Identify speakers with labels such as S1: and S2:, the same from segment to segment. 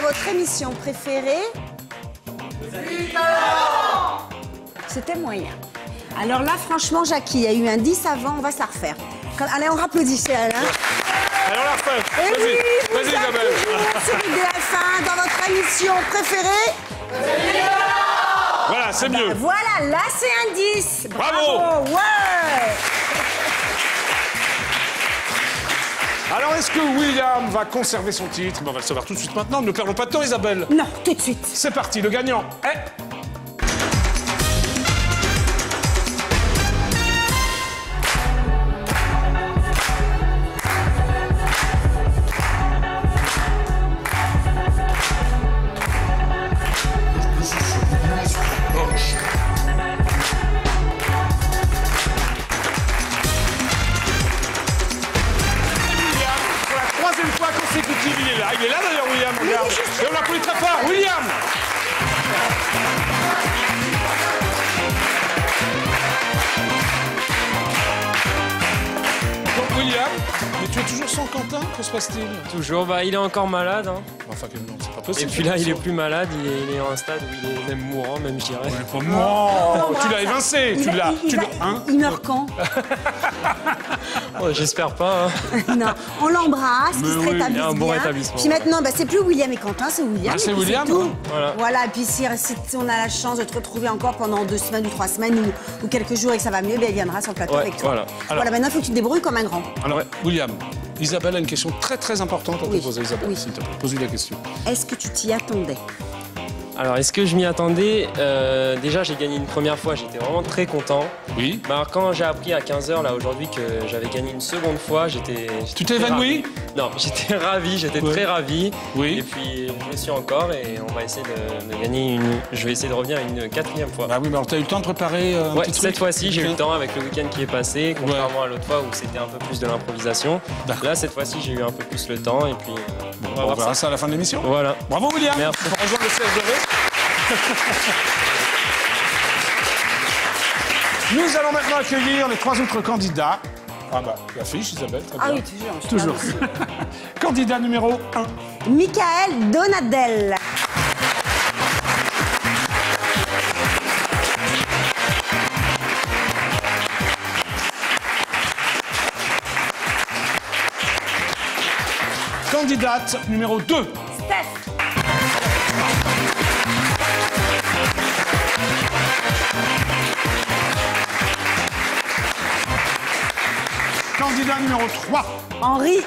S1: votre émission préférée? C'était moyen. Alors là, franchement, Jackie, il y a eu un 10 avant, on va se la refaire. Allez, on rapplaudissait, Alain.
S2: Alors la refait. Vas-y, Isabelle.
S1: Sur UDF1, dans votre émission préférée?
S2: Voilà, c'est mieux.
S1: Voilà, là, c'est un 10.
S2: Bravo.
S1: Ouais.
S2: Alors, est-ce que William va conserver son titre? On va le savoir tout de suite maintenant. Ne perdons pas de temps, Isabelle.
S1: Non, tout de suite.
S2: C'est parti, le gagnant est... Il est là d'ailleurs, William, regarde. Et on l'applaudit très fort, William. Donc, William, mais tu es toujours sans Quentin, que se passe-t-il?
S3: Toujours, bah il est encore malade. Hein.
S2: Enfin, non, c'est pas possible.
S3: Et puis là, il est plus malade, il est à un stade où il est même mourant, même je dirais.
S2: Il est pas mort. Tu l'as évincé, tu l'as.
S1: Il meurt quand?
S3: Oh, j'espère pas. Hein.
S1: Non, on l'embrasse, il se rétablisse
S3: un bon
S1: bien.
S3: rétablissement.
S1: Puis maintenant, bah, c'est plus William et Quentin, c'est William.
S2: Ah, c'est William,
S1: tout.
S3: Voilà.
S1: Voilà, et puis si on a la chance de te retrouver encore pendant 2 semaines ou 3 semaines ou quelques jours et que ça va mieux, ben, il viendra sur le plateau avec toi.
S3: Voilà.
S2: Alors,
S1: Maintenant, il faut que tu te débrouilles comme un grand.
S2: Alors, William, Isabelle a une question très très importante à te poser, Isabelle.
S1: Oui.
S2: S'il te plaît, pose-lui la question.
S1: Est-ce que tu t'y attendais?
S3: Alors, est-ce que je m'y attendais? Déjà, j'ai gagné une première fois, j'étais vraiment très content.
S2: Oui.
S3: Mais alors, quand j'ai appris à 15h, là, aujourd'hui, que j'avais gagné une seconde fois, j'étais...
S2: Tu t'es évanoui?
S3: Non, j'étais ravi, j'étais très ravi.
S2: Oui.
S3: Et puis, je le suis encore et on va essayer de gagner une... Je vais essayer de revenir une 4e fois.
S2: Bah oui, mais alors t'as eu le temps de préparer un petit truc?
S3: Cette fois-ci, j'ai eu le temps avec le week-end qui est passé, contrairement à l'autre fois où c'était un peu plus de l'improvisation. Là, cette fois-ci, j'ai eu un peu plus le temps et puis...
S2: on verra ça à la fin de l'émission.
S3: Voilà.
S2: Bravo, William.
S3: Merci.
S2: Pour rejoindre le CSDV. Nous allons maintenant accueillir les 3 autres candidats. Ah bah, la fiche, Isabelle, très bien.
S1: Ah oui, toujours.
S2: Candidat numéro 1.
S1: Michael Donadel.
S2: Candidate numéro 2.
S1: Steph.
S2: Candidat numéro 3.
S1: Henri.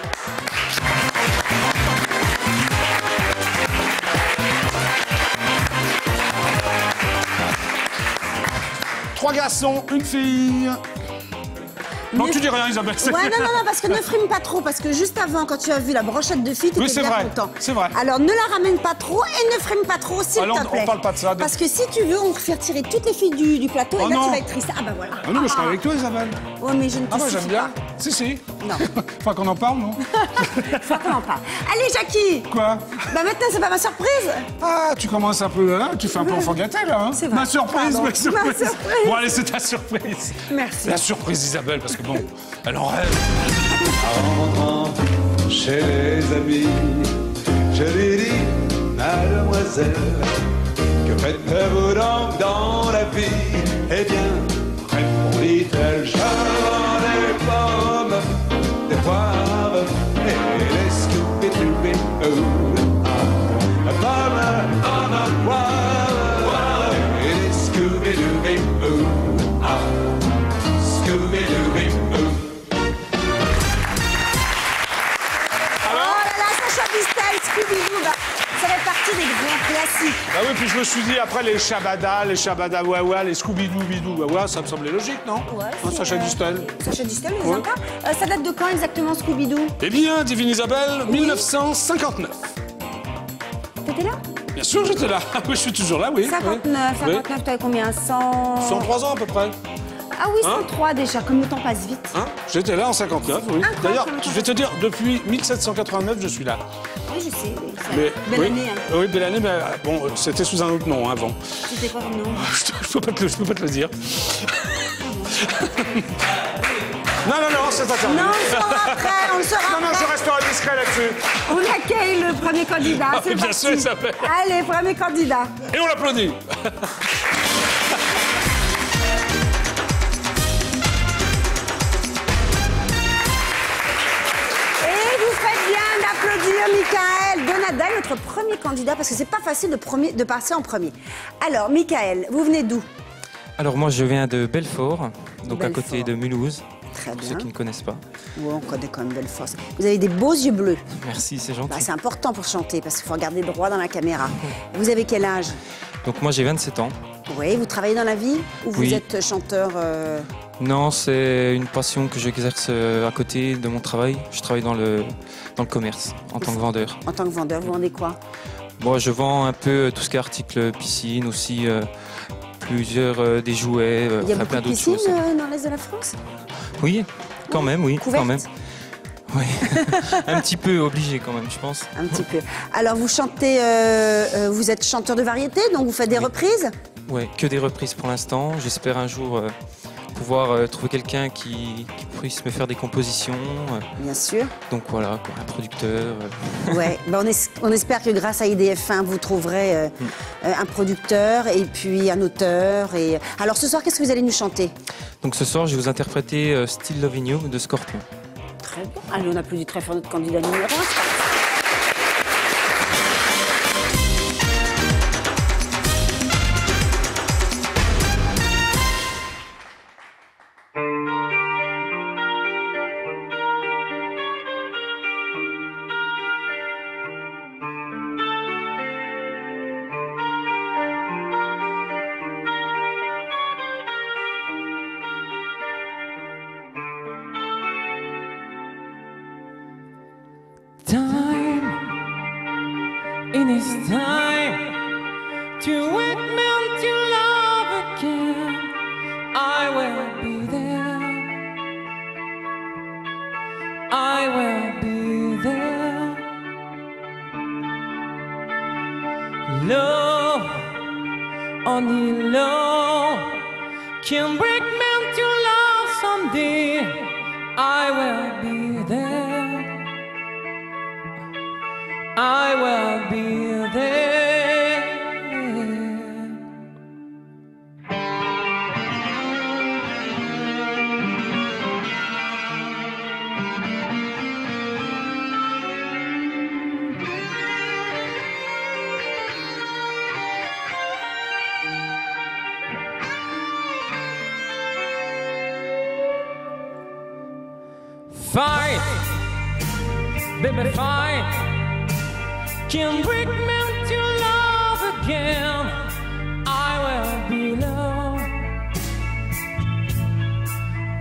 S2: Trois garçons, une fille. Non, tu dis rien, Isabelle.
S1: Ouais, non, parce que ne frime pas trop, parce que juste avant, quand tu as vu la brochette de filles, tu étais bien content.
S2: C'est vrai.
S1: Alors, ne la ramène pas trop et ne frime pas trop, s'il te plaît.
S2: On parle pas de ça.
S1: Parce que si tu veux, on va faire tirer toutes les filles du plateau et là, tu vas être triste. Ah bah voilà.
S2: Ah non, mais je serai avec toi, Isabelle.
S1: Oh, mais je ne te
S2: moi, j'aime
S1: suffis
S2: bien.
S1: pas.
S2: Si.
S1: Non.
S2: Faut qu'on en parle, non?
S1: Faut qu'on en parle. Allez, Jackie.
S2: Quoi?
S1: Bah maintenant, c'est pas ma surprise.
S2: Ah, tu commences un peu, hein? Tu fais un peu enfant gâté, là, hein?
S1: C'est vrai.
S2: Ma surprise,
S1: Pardon.
S2: ma surprise.
S1: Ma surprise.
S2: Bon, allez, c'est ta surprise.
S1: Merci.
S2: La surprise d'Isabelle, parce que bon, elle en rêve.
S4: En rentrant chez les amis, je lui dis, mademoiselle, que faites-vous donc dans la vie? Eh bien, répondit-elle, je vends des pommes, des poires et des Scooby-Doo. La pomme, la poire et des Scooby-Doo. Scooby-Doo.
S1: Scooby-Doo, ça fait partie des grands classiques.
S2: Bah oui, puis je me suis dit, après les Shabada Wawa, les Scooby-Doo, Bidou, Wawa, ça me semblait logique, non?
S1: Ouais,
S2: Sacha Distel.
S1: Sacha Distel, on les aime pas. Ça date de quand exactement, Scooby-Doo?
S2: Eh bien, divine Isabelle, 1959.
S1: T'étais là?
S2: Bien sûr, j'étais là. Oui, je suis toujours là, oui.
S1: 59, t'avais combien?
S2: 103 ans à peu près.
S1: Ah oui, 103 déjà, comme le temps passe vite.
S2: Hein? J'étais là en 59, oui. D'ailleurs, je vais te dire, depuis 1789, je suis là.
S1: Oui, je sais.
S2: Belle
S1: année, hein.
S2: Oui, belle année, mais bon, c'était sous un autre nom avant.
S1: C'était quoi comme nom?
S2: Je peux pas te le dire. Non, c'est pas terminé.
S1: Non, on le saura après, on le saura
S2: Non,
S1: après.
S2: je resterai discret là-dessus.
S1: On accueille le premier candidat, c'est
S2: bien
S1: parti.
S2: sûr, Isabelle.
S1: Allez, premier candidat.
S2: Et on l'applaudit.
S1: Et vous faites bien d'applaudir Michael Donadel, notre premier candidat, parce que c'est pas facile de passer en premier. Alors, Michael, vous venez d'où?
S5: Alors moi je viens de Belfort, donc à
S1: Belfort.
S5: côté de Mulhouse,
S1: Très
S5: pour
S1: bien.
S5: ceux qui ne connaissent pas.
S1: Ouais, on connaît quand même Belfort. Vous avez des beaux yeux bleus.
S5: Merci, c'est gentil.
S1: Bah, c'est important pour chanter, parce qu'il faut regarder droit dans la caméra. Vous avez quel âge?
S5: Donc moi j'ai 27 ans.
S1: Oui, vous travaillez dans la vie ou vous
S5: Oui.
S1: êtes chanteur
S5: Non, c'est une passion que j'exerce à côté de mon travail. Je travaille dans le commerce en tant que vendeur.
S1: en tant que vendeur? Vous vendez quoi?
S5: Moi je vends un peu tout ce qui est articles piscine, aussi plusieurs des jouets,
S1: Il y a
S5: enfin,
S1: beaucoup
S5: plein
S1: de
S5: d'autres
S1: piscines
S5: choses.
S1: dans l'Est de la France?
S5: Oui, quand même, oui,
S1: Couvertes?
S5: quand même. Oui, un petit peu obligé quand même, je pense.
S1: Un petit peu. Alors vous chantez, vous êtes chanteur de variété, donc vous faites des reprises?
S5: Ouais, que des reprises pour l'instant. J'espère un jour pouvoir trouver quelqu'un qui puisse me faire des compositions.
S1: Bien sûr.
S5: Donc voilà, quoi, un producteur.
S1: Ouais. Ben, on espère que grâce à IDF1, vous trouverez un producteur et puis un auteur. Et... Alors ce soir, qu'est-ce que vous allez nous chanter?
S5: Donc ce soir, je vais vous interpréter Still Loving You de Scorpion.
S1: Très bien. Allez, on applaudit très fort notre candidat numéro 1.
S6: Time, it is time to admit to love again. I will be there. I will be there. Love, only love can break men to love someday. I will be there. I will be there. Fight, baby, fight. Can break me to love again. I will be love.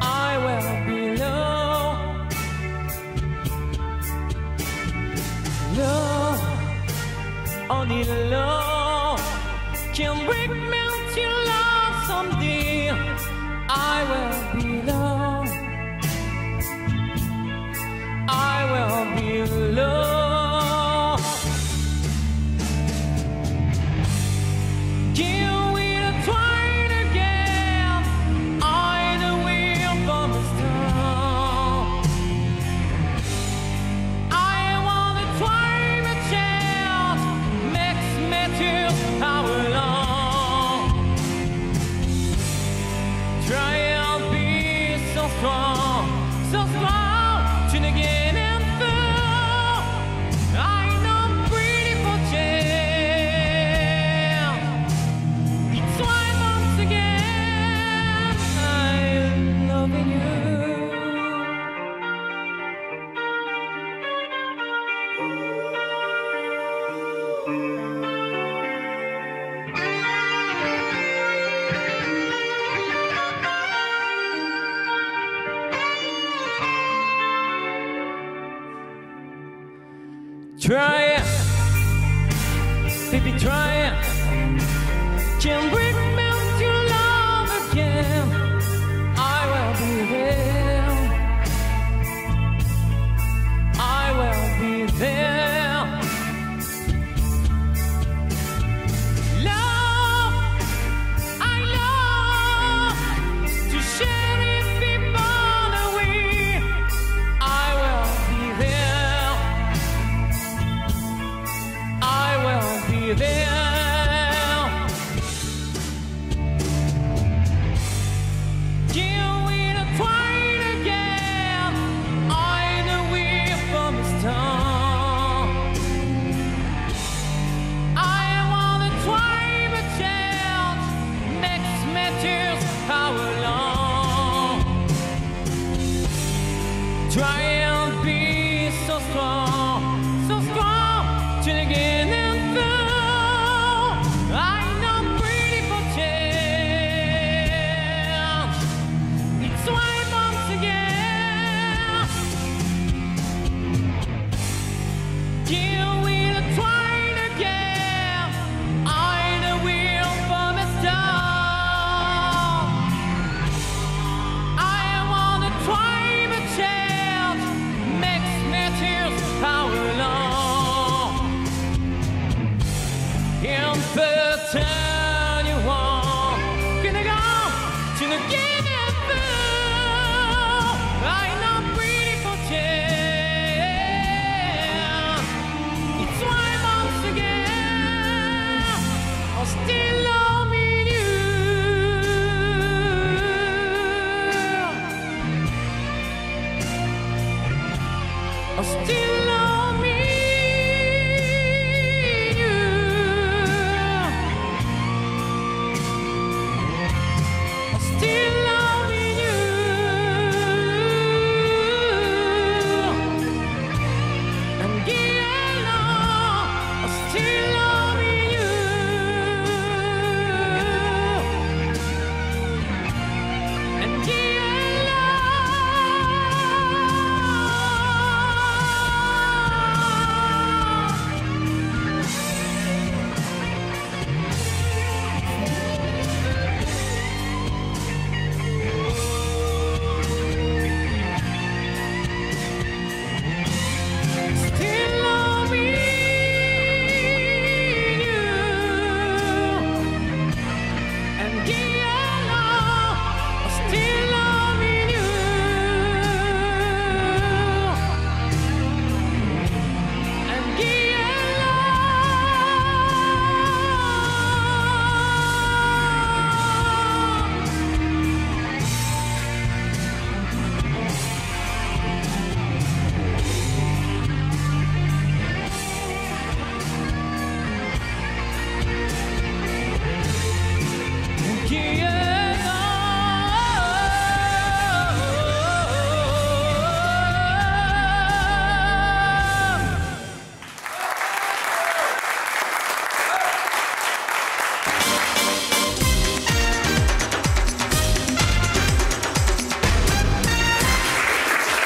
S6: I will be love. Love, only love can break me to love someday. I will be love. I will be love. Try it, baby, try it. Can bring me to love again. I will be there. I will be there. Love, I love to share it, be born away. still loving you. I still loving you. I still loving you. And yeah, I still loving you. And still loving you. And yeah, I still loving you. And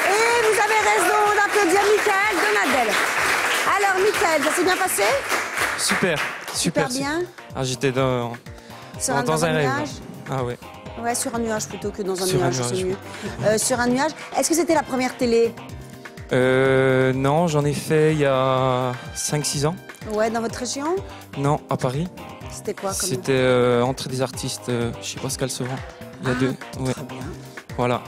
S1: Et vous avez raison d'applaudir Michael Donadel. Alors, Michael, ça s'est bien passé?
S5: Super,
S1: Super bien.
S5: Ah, j'étais dans
S1: Sur
S5: un rêve.
S1: nuage?
S5: Ah ouais.
S1: Ouais, sur un nuage plutôt que dans un
S5: Sur un
S1: nuage, c'est
S5: nuage,
S1: mieux. Sur un nuage. Est-ce que c'était la première télé?
S5: Non, j'en ai fait il y a 5-6 ans.
S1: Ouais, dans votre région?
S5: Non, à Paris.
S1: C'était quoi comme...
S5: C'était Entrée des artistes chez Pascal Sevran. Il y a 2. Ouais.
S1: Très bien.
S5: Voilà.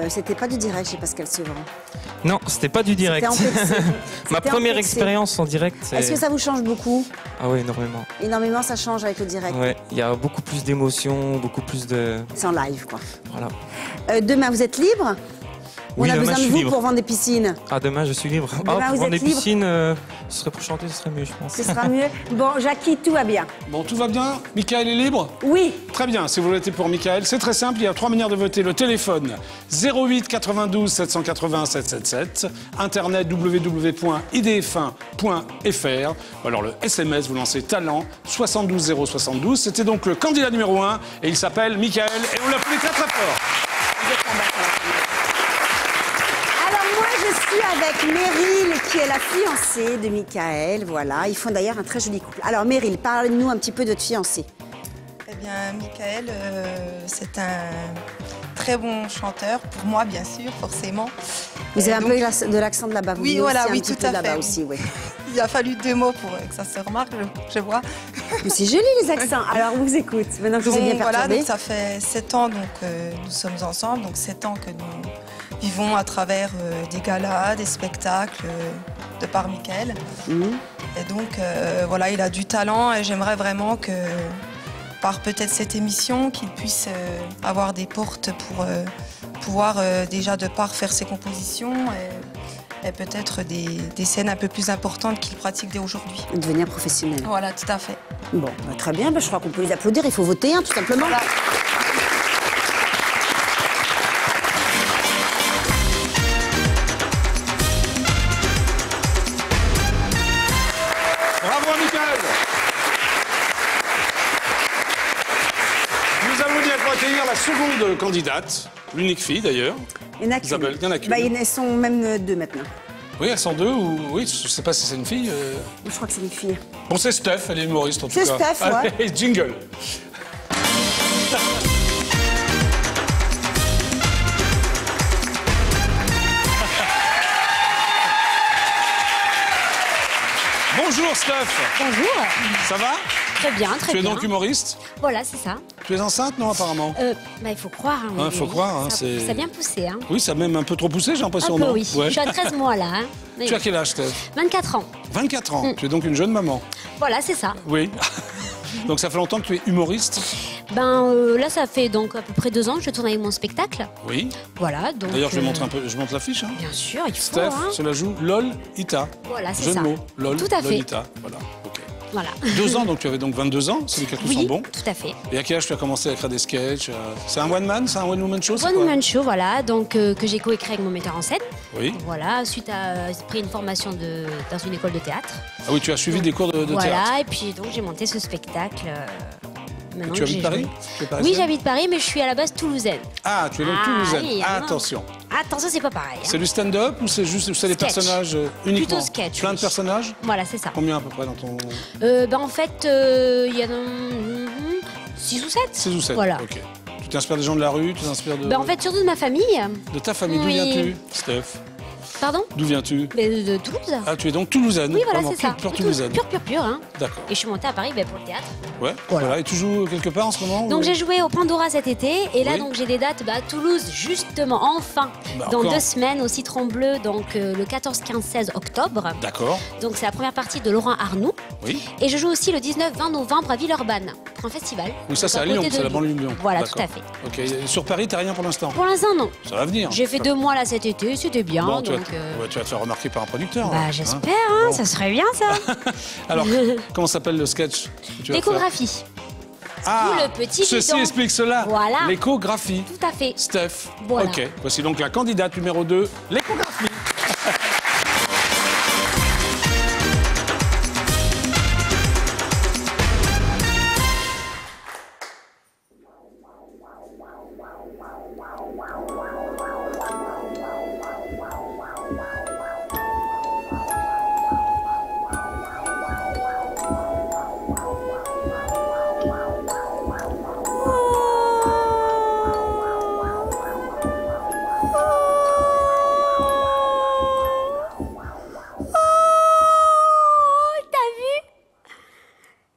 S1: C'était pas du direct chez Pascal Sevran.
S5: Non, c'était pas du direct.
S1: C'était en PC.
S5: Ma
S1: C'était en
S5: première
S1: PC.
S5: expérience en direct.
S1: Est-ce que ça vous change beaucoup?
S5: Ah ouais, énormément.
S1: Énormément, ça change avec le direct.
S5: Ouais, il y a beaucoup plus d'émotions, beaucoup plus de...
S1: C'est en live, quoi.
S5: Voilà.
S1: Demain, vous êtes libre?
S5: Oui,
S1: On a
S5: demain,
S1: besoin
S5: je
S1: de
S5: suis
S1: vous
S5: libre.
S1: pour vendre des piscines.
S5: Ah, demain, je suis libre.
S1: Demain,
S5: pour
S1: vous
S5: vendre
S1: êtes
S5: des
S1: libre.
S5: piscines, ce serait pour chanter, ce serait mieux, je pense.
S1: Ce sera mieux. Bon, Jackie, tout va bien.
S2: Bon, tout va bien? Michael est libre?
S1: Oui.
S2: Très bien, si vous votez pour Michael, c'est très simple, il y a 3 manières de voter. Le téléphone 08 92 780 777, internet www.idf1.fr, ou alors le SMS, vous lancez talent 72 072. C'était donc le candidat numéro 1 et il s'appelle Michael et on l'applaudit très très fort.
S1: Alors moi, je suis avec Meryl, qui est la fiancée de Michael. Voilà, ils font d'ailleurs un très joli couple. Alors Meryl, parle-nous un petit peu de votre fiancé.
S7: Eh bien, Michael, c'est un très bon chanteur, pour moi, bien sûr, forcément.
S1: Vous avez un
S7: donc,
S1: peu de l'accent de là-bas. Vous
S7: Oui,
S1: venez
S7: voilà,
S1: aussi
S7: oui,
S1: un petit
S7: tout
S1: peu
S7: à
S1: de là-bas
S7: fait.
S1: aussi, oui.
S7: Il a fallu 2 mots pour que ça se remarque, je vois.
S1: Mais c'est joli les accents. Alors on vous écoute. Maintenant que je vous ai bien
S7: Donc, voilà,
S1: perturbé.
S7: donc ça fait 7 ans donc, nous sommes ensemble, donc 7 ans que nous vivons à travers des galas, des spectacles de par Michael. Et donc voilà, il a du talent et j'aimerais vraiment que par peut-être cette émission, qu'il puisse avoir des portes pour pouvoir déjà de part faire ses compositions et peut-être des scènes un peu plus importantes qu'il pratique dès aujourd'hui.
S1: Devenir professionnel.
S7: Voilà, tout à fait.
S1: Bon, bah, très bien. Bah, je crois qu'on peut les applaudir. Il faut voter, hein, tout simplement.
S7: Voilà.
S2: Bravo à Michael. Nous allons bientôt accueillir la seconde candidate, l'unique fille d'ailleurs.
S1: Il y en a qu'une.
S2: Isabelle, il y en a qu'une.
S1: Bah, ils sont même 2 maintenant.
S2: Oui, elles sont 2 ou... Oui, je sais pas si c'est une fille.
S1: Je crois que c'est une fille.
S2: Bon, c'est Steph, elle est humoriste en tout
S1: C'est
S2: cas.
S1: Steph, ouais.
S2: Allez, jingle. Bonjour Steph.
S8: Bonjour.
S2: Ça va?
S8: Très bien, très
S2: Tu es
S8: bien.
S2: donc humoriste?
S8: Voilà, c'est ça.
S2: Tu es enceinte, non, apparemment?
S8: Bah, il faut croire. Hein,
S2: Hein, faut croire, hein,
S8: ça,
S2: c'est-
S8: ça a bien poussé. Hein.
S2: Oui, ça a même un peu trop poussé, j'ai
S8: Un
S2: l'impression,
S8: peu,
S2: non?
S8: oui.
S2: Ouais.
S8: Je suis à 13 mois, là. Hein.
S2: Tu as quel âge, Steph?
S8: 24 ans.
S2: 24 ans. Tu es donc une jeune maman.
S8: Voilà, c'est ça.
S2: Oui. Donc ça fait longtemps que tu es humoriste?
S8: Ben là, ça fait donc à peu près 2 ans que je tourne avec mon spectacle.
S2: Oui.
S8: Voilà, donc...
S2: D'ailleurs, je vais montrer un peu, je monte l'affiche. Hein.
S8: Bien sûr, il faut,
S2: Steph,
S8: hein.
S2: cela joue LOL Ita.
S8: Voilà, c'est
S2: Jeu
S8: ça.
S2: de mots. LOL,
S8: Tout à fait.
S2: Lolita. Voilà, ok.
S8: Voilà.
S2: 2 ans, donc tu avais donc 22 ans, si les calculs sont
S8: Oui,
S2: bons.
S8: tout à fait.
S2: Et à quel âge tu as commencé à écrire des sketchs? C'est un one-man, c'est un one-woman show?
S8: One Woman Show, voilà, donc que j'ai coécrit avec mon metteur en scène.
S2: Oui.
S8: Voilà, suite à j'ai pris une formation dans une école de théâtre.
S2: Ah oui, tu as suivi des cours de théâtre.
S8: Voilà, et puis donc j'ai monté ce spectacle. Maintenant
S2: Tu
S8: que
S2: habites
S8: j'ai
S2: Paris?
S8: joué.
S2: Tu es
S8: Oui,
S2: parisienne?
S8: j'habite Paris, mais je suis à la base toulousaine.
S2: Ah, tu es donc
S8: Ah,
S2: toulousaine.
S8: oui, ah non.
S2: Attention.
S8: Attention, c'est pas pareil. Hein.
S2: C'est du stand-up ou c'est juste c'est des
S8: Sketch.
S2: personnages uniquement?
S8: Plutôt sketch,
S2: Plein de
S8: oui.
S2: personnages?
S8: Voilà, c'est ça.
S2: Combien à peu près dans ton...
S8: Ben en fait, il y en a 6 ou 7.
S2: 6 ou 7?
S8: Voilà.
S2: Ok. Tu t'inspires des gens de la rue? Tu t'inspires de...
S8: Ben en fait, surtout de ma famille.
S2: De ta famille, d'où
S8: Oui.
S2: viens-tu, Steph?
S8: Pardon?
S2: D'où viens-tu?
S8: Ben, de Toulouse.
S2: Ah, tu es donc toulousaine?
S8: Oui, voilà,
S2: Vraiment
S8: c'est ça.
S2: pure toulousaine.
S8: Pure, hein.
S2: D'accord.
S8: Et je suis montée à Paris pour le théâtre.
S2: Ouais, voilà. Et tu joues quelque part en ce moment?
S8: Donc
S2: ou...
S8: j'ai joué au Pandora cet été et là
S2: Oui.
S8: donc j'ai des dates à Toulouse justement enfin
S2: Bah,
S8: dans
S2: encore.
S8: 2 semaines au Citron Bleu donc le 14, 15, 16 octobre.
S2: D'accord.
S8: Donc c'est la première partie de Laurent Arnoux
S2: Oui.
S8: et je joue aussi le 19-20 novembre à Villeurbanne pour un festival.
S2: Oui, ça
S8: Donc,
S2: c'est à
S8: côté
S2: Lyon,
S8: de
S2: c'est la banlieue de Lyon.
S8: Voilà,
S2: D'accord.
S8: tout à fait.
S2: Ok. Et sur Paris, t'as rien pour l'instant?
S8: Pour l'instant non.
S2: Ça va venir.
S8: J'ai fait 2 mois là cet été, c'était bien.
S2: Bon, tu,
S8: donc,
S2: ouais, tu vas te faire remarquer par un producteur.
S8: bah
S2: hein.
S8: j'espère, hein,
S2: Bon.
S8: ça serait bien ça.
S2: Alors, comment s'appelle le sketch que tu vas faire?
S8: L'échographie.
S2: Ah,
S8: Tout le petit
S2: ceci
S8: bidon.
S2: explique cela.
S8: Voilà.
S2: L'échographie.
S8: Tout à fait.
S2: Steph.
S8: Voilà.
S2: Ok. Voici donc la candidate numéro 2, l'échographie.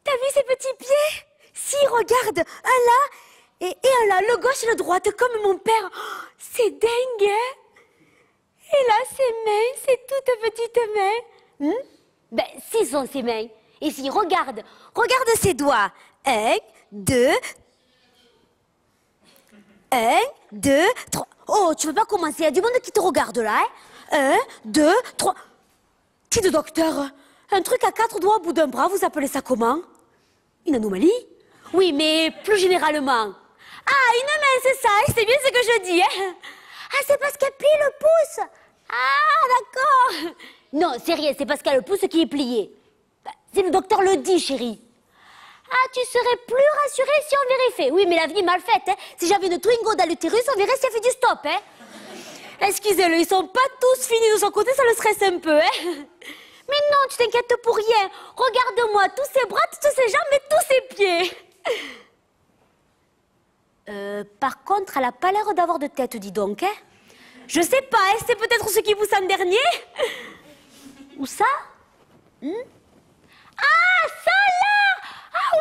S8: T'as vu ces petits pieds? Si, regarde, un là et un là, le gauche et le droit, comme mon père. Oh, c'est dingue, hein? Et là, ses mains, ces toutes petites mains. Ben, ce sont ses mains. Et si, regarde ses doigts. 1, 2... 1, 2, 3... Oh, tu veux pas commencer? Il y a du monde qui te regarde là, hein? 1, 2, 3... Qui de docteur? Un truc à 4 doigts au bout d'un bras, vous appelez ça comment? Une anomalie? Oui, mais plus généralement. Ah, une main, c'est ça, c'est bien ce que je dis, hein? Ah, c'est parce qu'elle plie le pouce. Ah, d'accord. Non, c'est rien, c'est parce qu'elle a le pouce qui est plié. Bah, si le docteur le dit, chérie. Ah, tu serais plus rassurée si on vérifiait. Oui, mais la vie est mal faite, hein. Si j'avais une Twingo dans l'utérus, on verrait si elle fait du stop, hein. Excusez-le, ils sont pas tous finis de son côté, ça le stresse un peu, hein. Mais non, tu t'inquiètes pour rien. Regarde-moi, tous ses bras, toutes ses jambes et tous ses pieds. Par contre, elle a pas l'air d'avoir de tête, dis donc, hein. Je sais pas, hein, c'est peut-être ce qui pousse en dernier. Où ça? Ah, ça là! Ah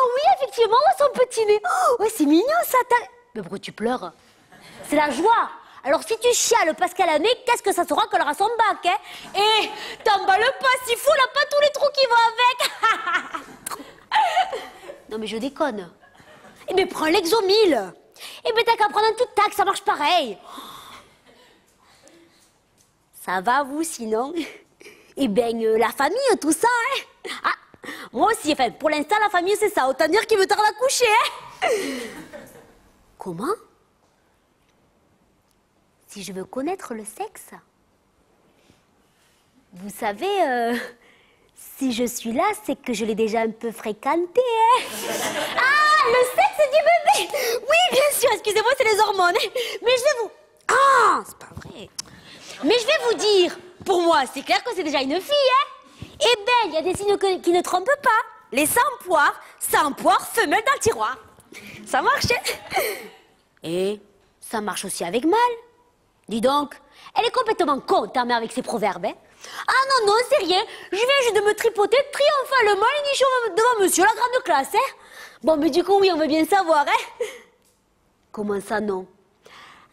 S8: oui, effectivement, son petit nez. Oh, ouais, c'est mignon ça. Mais pourquoi tu pleures? C'est la joie. Alors si tu chiales parce qu'elle a un nez, qu'est-ce que ça sera qu'elle aura son bac, hein? Et t'emballes pas, s'il faut, elle a pas tous les trous qui vont avec. Non mais je déconne. Eh ben prends l'Exomil. Eh ben t'as qu'à prendre un tout tac, ça marche pareil. Ça va vous sinon? Eh ben la famille, tout ça, hein? Ah, moi aussi, enfin pour l'instant la famille c'est ça, autant dire qu'il me tarde à coucher, hein? Comment? Si je veux connaître le sexe? Vous savez, si je suis là, c'est que je l'ai déjà un peu fréquenté, hein? Ah, le sexe du bébé! Oui, bien sûr, excusez-moi, c'est les hormones. Mais je vais vous... Ah, c'est pas vrai. Mais je vais vous dire, pour moi, c'est clair que c'est déjà une fille, hein? Eh ben, il y a des signes qui ne trompent pas. Les sans poire, femelle dans le tiroir. Ça marche, hein? Et ça marche aussi avec mâle. Dis donc, elle est complètement con, ta mère, avec ses proverbes, hein? Ah non, c'est rien. Je viens juste de me tripoter triomphalement les nichons devant monsieur, la grande classe, hein? Bon, mais du coup, oui, on veut bien savoir, hein? Comment ça, non?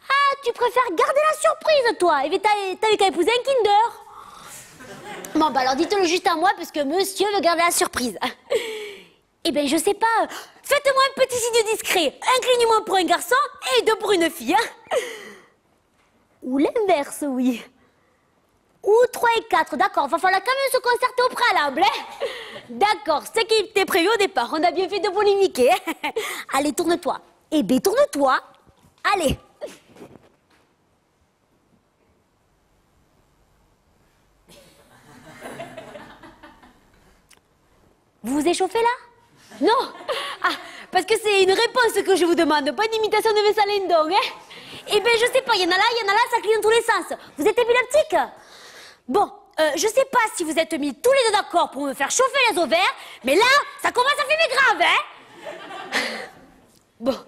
S8: Ah, tu préfères garder la surprise, toi? Et t'avais qu'à épouser un Kinder. Bon, bah alors dites-le juste à moi, parce que monsieur veut garder la surprise. Eh ben, je sais pas. Faites-moi un petit signe discret. Un clignement pour un garçon et 2 pour une fille. Hein. Ou l'inverse, oui. Ou 3 et 4, d'accord. Va falloir quand même se concerter au préalable. Hein. D'accord, c'est qui était prévu au départ. On a bien fait de polémiquer. Hein. Allez, tourne-toi. Eh ben, tourne-toi. Allez. Vous vous échauffez là? Non. Ah, parce que c'est une réponse que je vous demande, pas une imitation de Vincent Lindon, hein. Eh ben, je sais pas, il y en a là, ça crie dans tous les sens. Vous êtes épileptique? Bon, je sais pas si vous êtes mis tous les deux d'accord pour me faire chauffer les ovaires, mais là, ça commence à fumer grave, hein. Bon,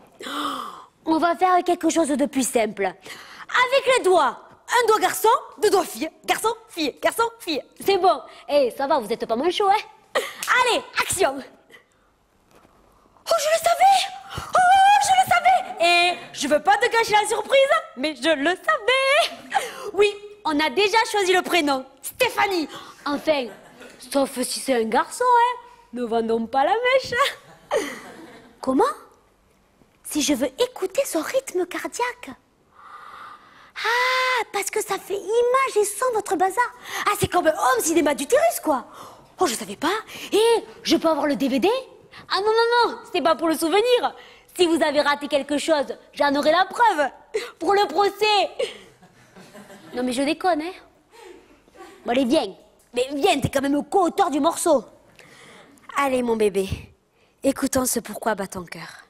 S8: on va faire quelque chose de plus simple. Avec les doigts, un doigt garçon, 2 doigts fille, garçon, fille, garçon, fille. C'est bon. Eh, ça va, vous êtes pas manchot, hein. Allez, action! Oh, je le savais! Oh, je le savais! Et je veux pas te cacher la surprise, mais je le savais! Oui, on a déjà choisi le prénom, Stéphanie. Enfin, sauf si c'est un garçon, hein. Ne vendons pas la mèche. Comment? Si je veux écouter son rythme cardiaque. Ah, parce que ça fait image et son votre bazar. Ah, c'est comme Home Cinéma d'utérus, quoi. Oh, je savais pas. Et je peux avoir le DVD? Ah non, non, non, c'est pas pour le souvenir. Si vous avez raté quelque chose, j'en aurai la preuve. Pour le procès. Non, mais je déconne, hein. Bon, allez, viens. Mais viens, t'es quand même le co-auteur du morceau. Allez, mon bébé, écoutons ce pourquoi bat ton cœur.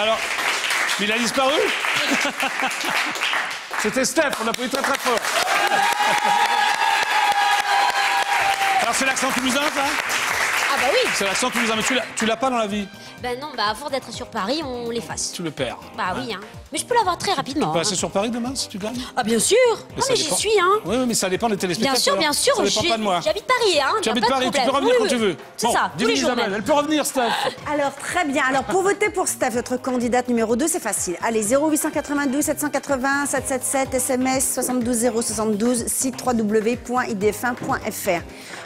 S2: Alors, il a disparu. C'était Steph, on applaudit très très fort. Alors c'est l'accent toulousain, ça?
S8: Ah bah oui.
S2: C'est l'accent toulousain, mais tu l'as pas dans la vie?
S8: Ben non, bah à force d'être sur Paris, on l'efface.
S2: Tu le perds.
S8: Bah oui, hein. Mais je peux l'avoir très rapidement.
S2: Tu peux passer sur Paris demain, si tu gagnes?
S8: Ah bien sûr.
S2: Mais
S8: Non mais j'y suis, hein.
S2: Oui, mais ça dépend des téléspectateurs.
S8: Bien sûr,
S2: Ça dépend pas de moi.
S8: J'habite Paris, hein.
S2: Tu habites Paris, tu peux revenir quand tu veux.
S8: C'est ça, tous les jours
S2: Isabelle,
S8: même.
S2: elle peut revenir, Steph.
S1: Alors, très bien. Alors, pour voter pour Steph, votre candidate numéro 2, c'est facile. Allez, 0892 780 777, SMS 72 072, site www.idf1.fr.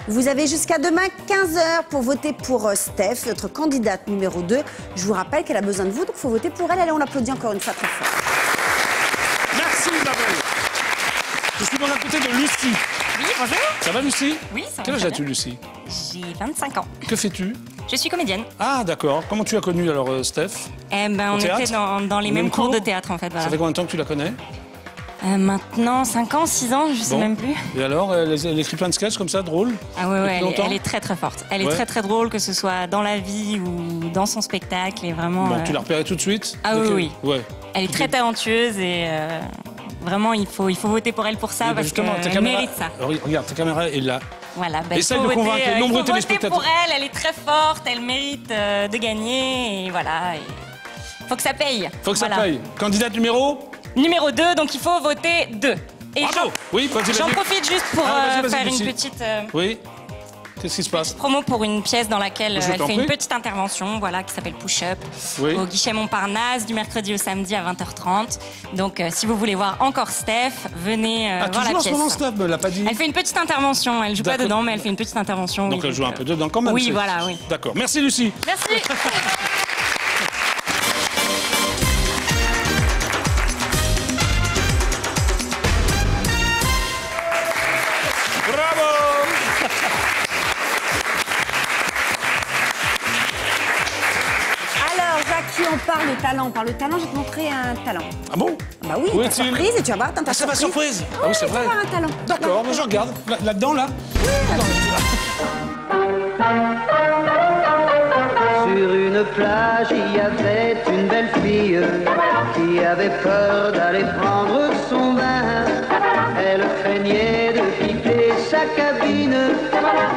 S1: Vous avez jusqu'à demain 15h pour voter pour Steph, notre candidate numéro 2. Je vous rappelle qu'elle a besoin de vous, donc il faut voter pour elle. Allez, on l'applaudit encore une fois très fort.
S2: Merci Isabelle. Je suis dans la côté de Lucie.
S9: Oui, bonjour.
S2: Ça va Lucie?
S9: Oui, ça va.
S2: Quel âge
S9: très
S2: as-tu
S9: bien.
S2: Lucie?
S9: J'ai 25 ans.
S2: Que fais-tu?
S9: Je suis comédienne.
S2: Ah d'accord. Comment tu as connu alors Steph?
S9: Eh ben,
S2: Au
S9: on
S2: théâtre?
S9: était dans les
S2: Au
S9: mêmes
S2: même
S9: cours de
S2: cours?
S9: théâtre en fait. Voilà.
S2: Ça fait combien de temps que tu la connais?
S9: Maintenant, 5 ans, 6 ans, je sais
S2: Bon.
S9: même plus.
S2: Et alors, elle écrit plein de sketchs comme ça, drôles?
S9: Ah ouais,
S2: Depuis longtemps?
S9: elle est très très forte. Elle est
S2: Ouais.
S9: très très drôle, que ce soit dans la vie ou dans son spectacle. Et vraiment.
S2: Bon, tu l'as repérée tout de suite?
S9: Ah oui, oui.
S2: Ouais.
S9: Elle est très talentueuse et vraiment, il faut voter pour elle pour ça
S2: Oui, bah,
S9: parce
S2: justement, ta
S9: qu'elle
S2: caméra-
S9: mérite ça.
S2: Regarde, ta caméra est là.
S9: Voilà, bah,
S2: Essaye
S9: il faut
S2: de
S9: voter,
S2: convaincre les nombreux
S9: il faut voter
S2: téléspectateurs.
S9: pour elle est très forte, elle mérite de gagner et voilà. Faut que ça paye.
S2: Faut que ça
S9: Voilà.
S2: paye. Candidate numéro?
S9: Numéro 2, donc il faut voter 2. Et
S2: Bravo. Oui, vas-y,
S9: j'en
S2: vas-y.
S9: profite juste pour
S2: Ah, vas-y,
S9: faire une
S2: Lucie.
S9: petite
S2: Oui. Qu'est-ce qui se passe?
S9: promo pour une pièce dans laquelle
S2: Je
S9: elle
S2: t'en
S9: fait
S2: prie.
S9: une petite intervention, voilà, qui s'appelle Push Up,
S2: Oui.
S9: au guichet Montparnasse, du mercredi au samedi à 20h30. Donc si vous voulez voir encore Steph, venez
S2: Ah,
S9: voir
S2: toujours
S9: la
S2: en ce moment,
S9: pièce.
S2: Steph, elle l'a pas dit.
S9: Elle fait une petite intervention, elle joue pas
S2: D'accord.
S9: dedans, mais elle fait une petite intervention.
S2: Donc
S9: oui,
S2: elle joue un peu dedans quand même.
S9: Oui,
S2: c'est-
S9: voilà, oui.
S2: D'accord. Merci Lucie.
S9: Merci.
S2: Bravo.
S1: Alors, Jackie, on parle de talent. Par le talent, je vais te montrer un talent.
S2: Ah bon?
S1: Bah oui,
S2: Où
S1: ta
S2: est-il?
S1: surprise, et tu vas voir, attends, ta
S2: Ah, c'est ma surprise. Ah oui, c'est
S1: tu vas
S2: vrai.
S1: voir un talent.
S2: D'accord, mais je regarde. Là-dedans, là.
S10: Sur une plage, il y avait une belle fille qui avait peur d'aller prendre son bain. Elle craignait de quitter sa cabine,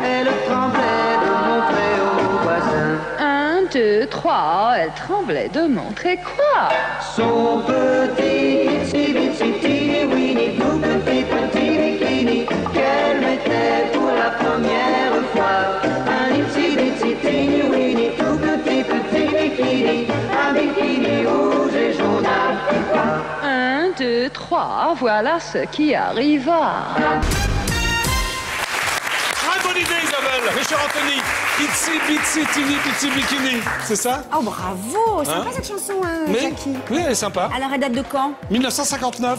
S10: elle tremblait de montrer aux voisins
S11: 1, 2, 3, elle tremblait de montrer quoi?
S10: son petit itsy bitsy teeny weeny tout petit bikini qu'elle mettait
S11: 3, voilà ce qui arriva.
S2: Très bonne idée, Isabelle. Richard Anthony. Itsy Bitsy Teeny Bitsy Bikini. C'est ça?
S1: Oh, bravo. Sympa cette chanson, Jackie.
S2: Oui, elle est sympa.
S1: Alors, elle date de quand?
S2: 1959.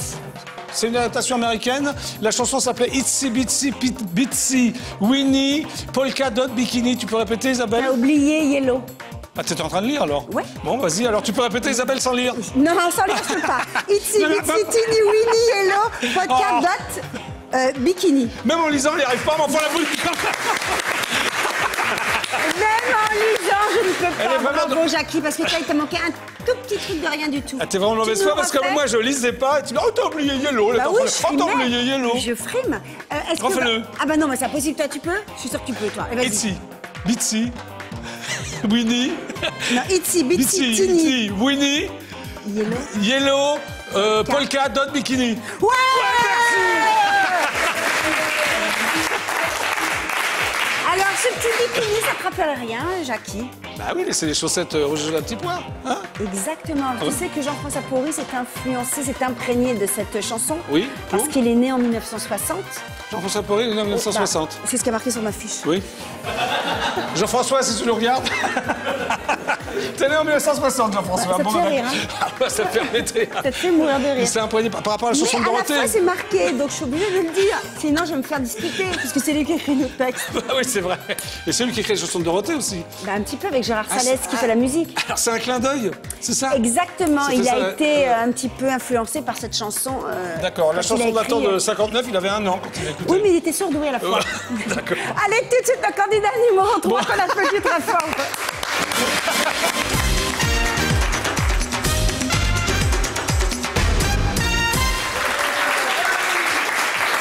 S2: C'est une adaptation américaine. La chanson s'appelait Itsy Bitsy Bitsy Winnie Polka Dot Bikini. Tu peux répéter, Isabelle?
S1: T'as oublié Yellow.
S2: Ah, t'étais en train de lire alors?
S1: Ouais.
S2: Bon, vas-y, alors tu peux répéter, Isabelle, sans lire?
S1: Non, sans lire, je peux pas. Itsy Bitsy Teeny Winnie Yellow Polka Dot Bikini.
S2: Même en lisant, il n'y arrive pas à m'en faire la bouche.
S1: Même en lisant, je ne peux
S2: Elle est
S1: pas.
S2: vraiment
S1: Bravo, Jackie, parce que toi, il t'a manqué un tout petit truc de rien du tout.
S2: Ah, t'es vraiment mauvaise foi parce que moi, je lisais pas. Et tu dis, oh, t'as oublié Yellow.
S1: Bah oui,
S2: oh, t'as oublié Yellow.
S1: Je frime.
S2: Refais-le.
S1: Ah bah non, mais c'est impossible. Toi, tu peux? Je suis sûre que tu peux, toi. Eh, vas-y.
S2: Itsy Bitsy Winnie.
S1: Non, Itsy Bitsy Teeny
S2: Winnie Yellow Polka Dot Bikini.
S1: Ouais, alors, ce petit bikini, ça te rappelle rien, Jackie?
S2: Bah oui, c'est les chaussettes rouges à petits pois. Hein?
S1: Exactement. Tu sais que Jean-François Porry s'est influencé, s'est imprégné de cette chanson.
S2: Oui.
S1: Parce qu'il est né en 1960.
S2: Jean-François Porry, il est né en 1960.
S1: Bah, c'est ce qui a marqué sur ma fiche.
S2: Oui. Jean-François, si tu le regardes. T'es né en 1960, Jean-François.
S1: Ça te fait rire, hein?
S2: Ah bah, ça permettrait.
S1: Ça te fait mourir de rire.
S2: Il s'est imprégné par rapport à la chanson de Dorothée.
S1: Mais à la fois, c'est marqué, donc je suis obligée de le dire. Sinon, je vais me faire disputer, puisque c'est lui qui écrit nos textes.
S2: Bah oui, c'est vrai. Et c'est lui qui écrit les chansons de Dorothée aussi.
S1: Bah, un petit peu avec Gérard Salès qui fait la musique.
S2: Alors, c'est un clin d'œil, c'est ça?
S1: Exactement. Il a
S2: ça,
S1: été un petit peu influencé par cette chanson.
S2: D'accord. La
S1: quand
S2: chanson
S1: il a
S2: datant
S1: écrit,
S2: de 59, il avait 1 an quand il l'a écouté.
S1: Oui, mais il était surdoué à la fois.
S2: D'accord.
S1: Allez, tout de suite, le candidat numéro 3 qu'on applaudit très fort.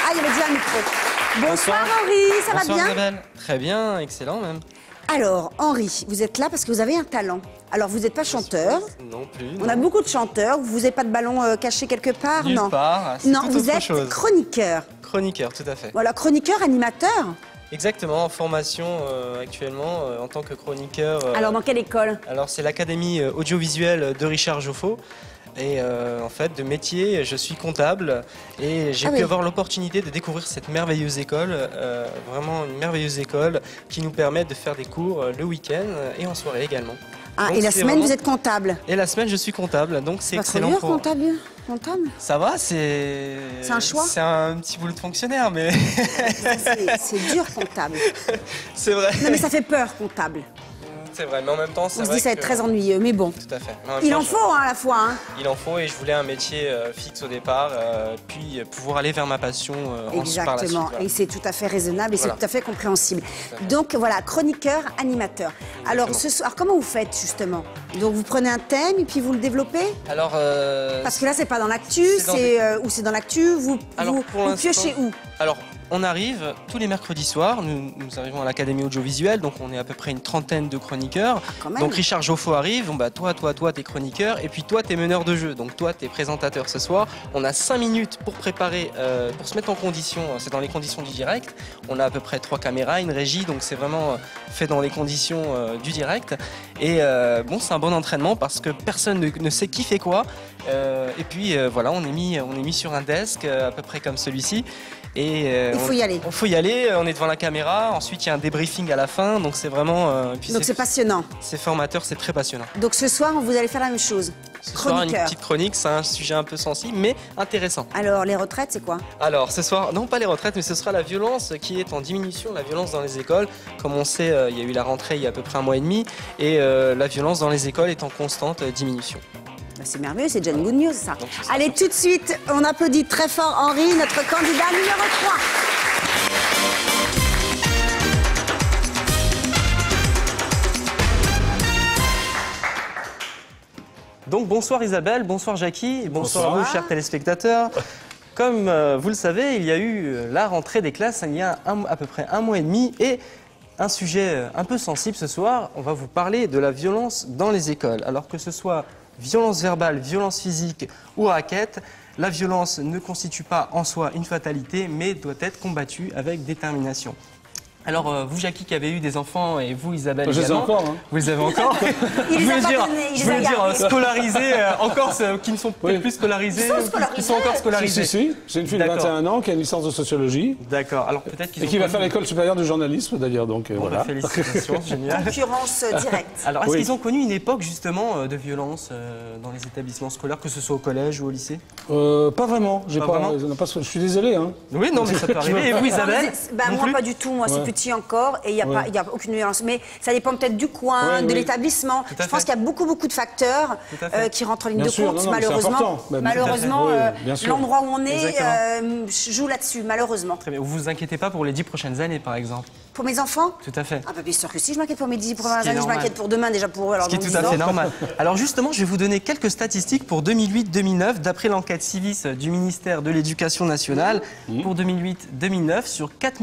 S1: Ah, il y avait déjà un micro. Bonsoir Henri, ça va bien?
S3: Isabelle. Très bien, excellent même.
S1: Alors, Henri, vous êtes là parce que vous avez un talent. Alors, vous n'êtes pas chanteur.
S3: Non plus.
S1: On a beaucoup de chanteurs. Vous n'avez pas de ballon caché quelque part?
S3: Nulle
S1: Non.
S3: part, c'est
S1: Non,
S3: toute
S1: vous
S3: autre
S1: êtes
S3: chose.
S1: chroniqueur.
S3: Chroniqueur, tout à fait.
S1: Voilà, chroniqueur, animateur.
S3: Exactement, en formation actuellement en tant que chroniqueur.
S1: Alors, dans quelle école?
S3: Alors, c'est l'Académie audiovisuelle de Richard Joffo. Et en fait, de métier, je suis comptable et j'ai pu avoir l'opportunité de découvrir cette merveilleuse école, vraiment une merveilleuse école qui nous permet de faire des cours le week-end et en soirée également.
S1: Ah,
S3: Donc,
S1: et la
S3: c'est
S1: semaine,
S3: vraiment-
S1: vous êtes comptable?
S3: Et la semaine, je suis comptable, donc c'est
S1: Pas trop
S3: excellent
S1: dur,
S3: pour...
S1: comptable?
S3: Ça va, c'est...
S1: C'est un choix?
S3: C'est un petit boulot de fonctionnaire, mais...
S1: C'est dur, comptable.
S3: C'est vrai.
S1: Non, mais ça fait peur, comptable.
S3: C'est vrai, mais en même temps, c'est
S1: On se
S3: vrai
S1: dit ça va
S3: que-
S1: être très ennuyeux, mais bon.
S3: Tout à fait. Mais en même
S1: Il
S3: temps,
S1: en faut, hein, à la fois. Hein.
S3: Il en faut et je voulais un métier fixe au départ, puis pouvoir aller vers ma passion par la suite.
S1: Exactement,
S3: voilà.
S1: et c'est tout à fait raisonnable et
S3: Voilà.
S1: c'est tout à fait compréhensible. Donc voilà, chroniqueur, animateur. Alors ce soir, comment vous faites justement? Donc vous prenez un thème et puis vous le développez?
S3: Alors,
S1: Parce que là, c'est pas dans l'actu,
S3: c'est dans
S1: c'est ou c'est dans l'actu, vous
S3: pour l'instant-
S1: piochez où?
S3: Alors, on arrive tous les mercredis soirs, nous arrivons à l'Académie audiovisuelle, donc on est à peu près une trentaine de chroniqueurs.
S1: quand même.
S3: Donc Richard Joffo arrive, bon, bah, toi, t'es chroniqueur, et puis toi, t'es meneur de jeu, donc toi, t'es présentateur ce soir. On a 5 minutes pour préparer, pour se mettre en condition, c'est dans les conditions du direct. On a à peu près 3 caméras, une régie, donc c'est vraiment fait dans les conditions du direct. Et bon, c'est un bon entraînement parce que personne ne sait qui fait quoi. Et puis voilà, on est mis sur un desk à peu près comme celui-ci. Et
S1: Il faut y aller.
S3: Il faut y aller, on est devant la caméra, ensuite il y a un débriefing à la fin, donc c'est vraiment... puis
S1: Donc c'est passionnant.
S3: C'est formateur, c'est très passionnant.
S1: Donc ce soir, vous allez faire la même chose.
S3: Ce soir, une
S1: Chroniqueur.
S3: petite chronique, c'est un sujet un peu sensible, mais intéressant.
S1: Alors les retraites, c'est quoi?
S3: Alors ce soir, non pas les retraites, mais ce sera la violence qui est en diminution, la violence dans les écoles. Comme on sait, il y a eu la rentrée il y a à peu près 1 mois et demi, et la violence dans les écoles est en constante diminution.
S1: Bah, c'est merveilleux, c'est déjà une good news ça. Allez, tout de suite, on applaudit très fort Henri, notre candidat numéro 3.
S3: Donc bonsoir Isabelle, bonsoir Jackie, et bonsoir à
S2: Bonsoir.
S3: vous chers téléspectateurs. Comme vous le savez, il y a eu la rentrée des classes il y a à peu près 1 mois et demi et un sujet un peu sensible ce soir, on va vous parler de la violence dans les écoles. Alors que ce soit violence verbale, violence physique ou raquette, la violence ne constitue pas en soi une fatalité mais doit être combattue avec détermination. Alors, vous, Jackie, qui avez eu des enfants, et vous, Isabelle,
S2: Je les ai
S3: également,
S2: encore. Hein.
S3: vous les avez encore.
S1: Il les a pas donnés, il les a gardés.
S3: Scolarisés, encore ceux qui ne sont peut-être plus scolarisés.
S1: Ils
S3: sont encore scolarisés.
S2: Si. C'est une fille de 21 ans qui a une licence de sociologie.
S3: D'accord. Alors peut-être qu'ils
S2: Et qui va faire l'école supérieure du journalisme, d'ailleurs. Donc voilà.
S3: Félicitations, génial.
S1: Concurrence directe.
S3: Alors, est-ce qu'ils ont connu une époque, justement, de violence dans les établissements scolaires, que ce soit au collège ou au lycée?
S2: Pas vraiment.
S3: Vraiment
S2: Je suis désolé. Hein.
S3: Oui, non, mais ça peut arriver. Et vous, Isabelle?
S1: Moi, pas du tout. Moi, c'est petit encore. Et il n'y a aucune violence. Mais ça dépend peut-être du coin, de l'établissement. Je pense qu'il y a beaucoup de facteurs qui rentrent en ligne de compte, malheureusement. Malheureusement, l'endroit où on est joue là-dessus, malheureusement.
S3: Très bien. Vous vous inquiétez pas pour les 10 prochaines années, par exemple?
S1: Pour mes enfants?
S3: Tout à fait.
S1: Ah bah bien sûr que si, je m'inquiète pour mes 10 prochaines années, je m'inquiète pour demain déjà pour eux. Alors
S3: ce qui est tout à fait normal. Alors justement, je vais vous donner quelques statistiques pour 2008-2009, d'après l'enquête Civis du ministère de l'Éducation nationale. Pour 2008-2009, sur 4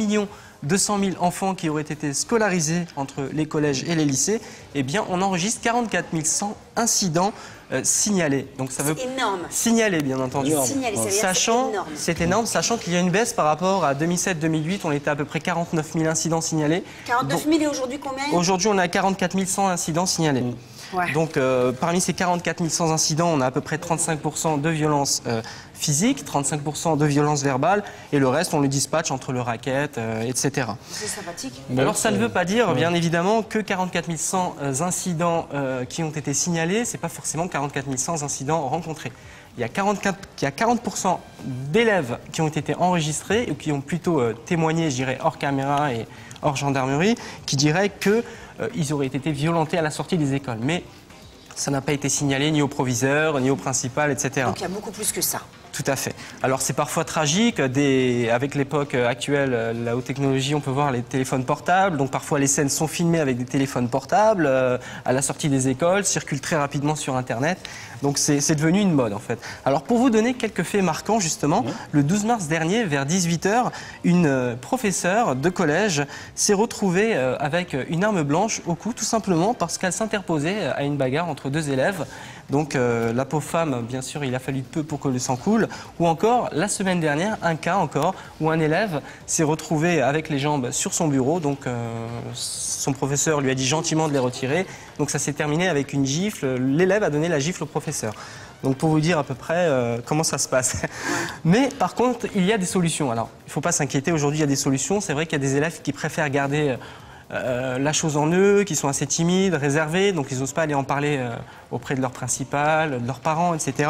S3: 200 000 enfants qui auraient été scolarisés entre les collèges et les lycées, eh bien, on enregistre 44 100 incidents signalés. Donc ça veut
S1: énorme.
S3: Signaler, bien entendu.
S1: Signaler,
S3: c'est énorme, sachant qu'il y a une baisse par rapport à 2007-2008. On était à peu près 49 000 incidents signalés.
S1: 49 000 et aujourd'hui combien?
S3: Aujourd'hui, on a 44 100 incidents signalés.
S1: Ouais.
S3: Donc, parmi ces 44 100 incidents, on a à peu près 35% de violences physiques, 35% de violences verbales, et le reste, on le dispatche entre le racket, etc.
S1: C'est sympathique.
S3: Alors, ça ne veut pas dire, bien évidemment, que 44 100 incidents qui ont été signalés, c'est pas forcément 44 100 incidents rencontrés. Il y a 40% d'élèves qui ont été enregistrés, ou qui ont plutôt témoigné, je dirais, hors caméra et hors gendarmerie, qui diraient que ils auraient été violentés à la sortie des écoles. Mais ça n'a pas été signalé ni au proviseur, ni au principal, etc.
S1: Donc il y a beaucoup plus que ça.
S3: Tout à fait. Alors c'est parfois tragique. Avec l'époque actuelle, la haute technologie, on peut voir les téléphones portables. Donc parfois les scènes sont filmées avec des téléphones portables à la sortie des écoles, circulent très rapidement sur Internet. Donc c'est devenu une mode en fait. Alors pour vous donner quelques faits marquants justement, le 12 mars dernier, vers 18 h, une professeure de collège s'est retrouvée avec une arme blanche au cou, tout simplement parce qu'elle s'interposait à une bagarre entre deux élèves. Donc la pauvre femme, bien sûr, il a fallu peu pour que le sang coule. Ou encore, la semaine dernière, un cas encore, où un élève s'est retrouvé avec les jambes sur son bureau. Donc son professeur lui a dit gentiment de les retirer. Donc ça s'est terminé avec une gifle. L'élève a donné la gifle au professeur. Donc pour vous dire à peu près comment ça se passe. Mais par contre, il y a des solutions. Alors, il ne faut pas s'inquiéter, aujourd'hui il y a des solutions. C'est vrai qu'il y a des élèves qui préfèrent garder la chose en eux, qui sont assez timides, réservés, donc ils n'osent pas aller en parler auprès de leur principal, de leurs parents, etc.